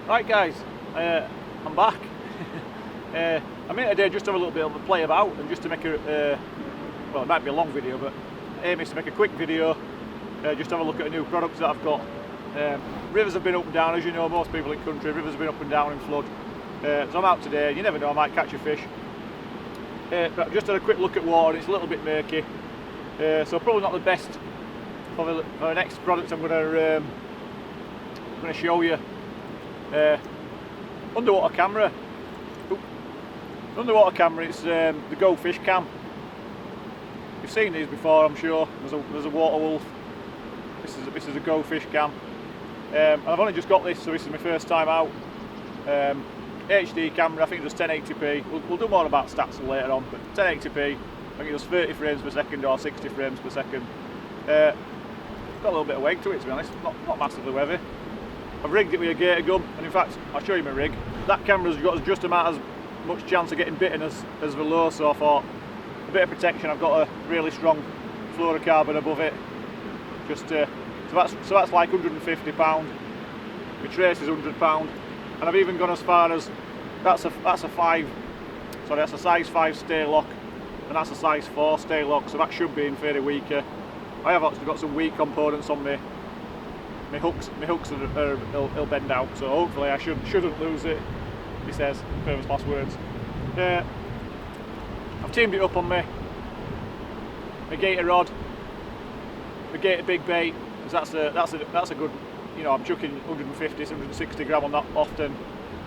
Right guys, I'm back. I'm here today just to have a little bit of a play about and just to make a, well, it might be a long video, but aim is to make a quick video, just to have a look at the new products that I've got. Rivers have been up and down, as you know, most people in country, rivers have been up and down in flood. So I'm out today, you never know, I might catch a fish. But I've just had a quick look at water, it's a little bit murky. So probably not the best for the next product I'm going to show you. Underwater camera. Underwater camera, it's the GoFish Cam. You've seen these before, I'm sure. There's a water wolf. This is a GoFish Cam. And I've only just got this, so this is my first time out. HD camera, I think it does 1080p. We'll do more about stats later on, but 1080p. I think it does 30 frames per second or 60 frames per second. Got a little bit of weight to it, to be honest. Not massively heavy. I've rigged it with a gator gun, and in fact, I'll show you my rig. That camera's got just about as much chance of getting bitten as the low, so I thought a bit of protection. I've got a really strong fluorocarbon above it. So that's like £150. My trace is £100, and I've even gone as far as that's a size 5 stay lock, and that's a size 4 stay lock, so that should be in fairly weaker. I have actually got some weak components on me. My hooks will bend out, so hopefully I shouldn't lose it. He says, famous last words. I've teamed it up on my gator rod, my gator big bait. That's a good, you know, I'm chucking 150, 160 gram on that often,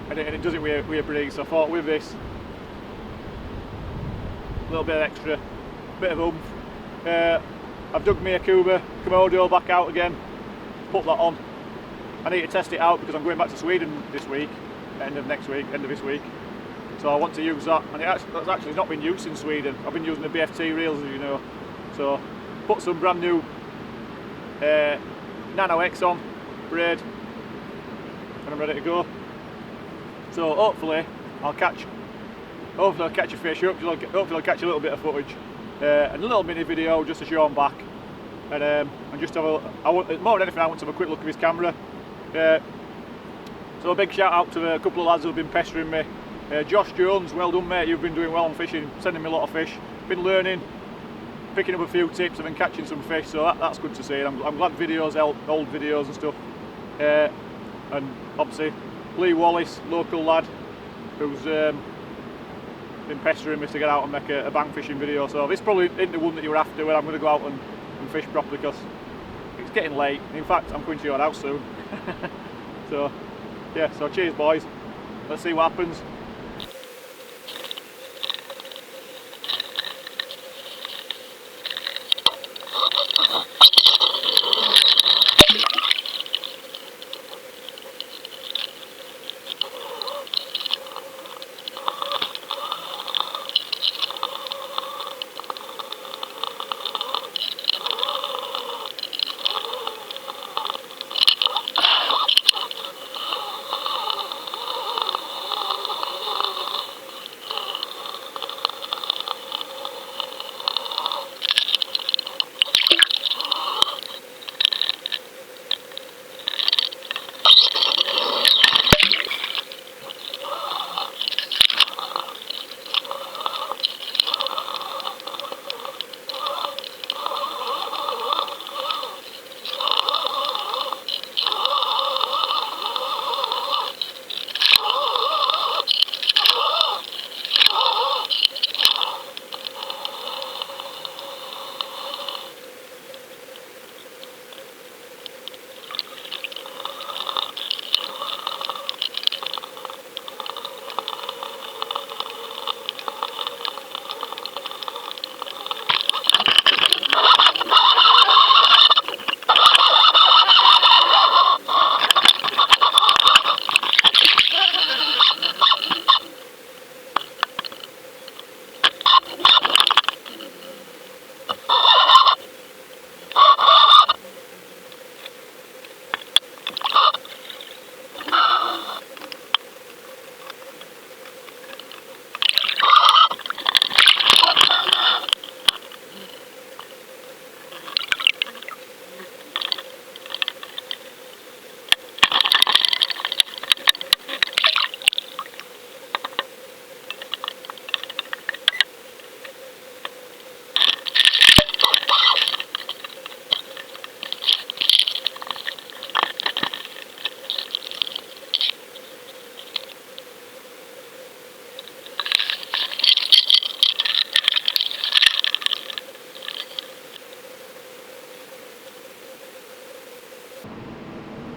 and it does it with a breeze. So I thought with this, a little bit of extra, bit of oomph. I've dug my Akuba Komodo back out again. Put that on. I need to test it out because I'm going back to Sweden this week, end of this week. So I want to use that, and that's actually not been used in Sweden. I've been using the BFT reels, as you know. So put some brand new Nano X on, braid, and I'm ready to go. So hopefully I'll catch a fish. Hopefully I'll catch a little bit of footage, and a little mini video just to show I'm back. And just have more than anything, I want to have a quick look at his camera. So a big shout out to a couple of lads who've been pestering me. Josh Jones, well done mate, you've been doing well on fishing, sending me a lot of fish. Been learning, picking up a few tips, and then catching some fish, so that's good to see. And I'm glad videos help, old videos and stuff. And obviously Lee Wallace, local lad, who's been pestering me to get out and make a bang fishing video. So this probably isn't the one that you're after, where I'm going to go out and fish properly, because it's getting late. In fact, I'm going to your house soon. So yeah, so cheers boys, let's see what happens.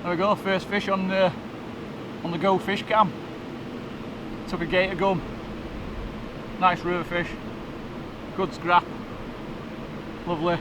There we go, first fish on the GoFish Cam. Took a gator gum. Nice river fish. Good scrap. Lovely.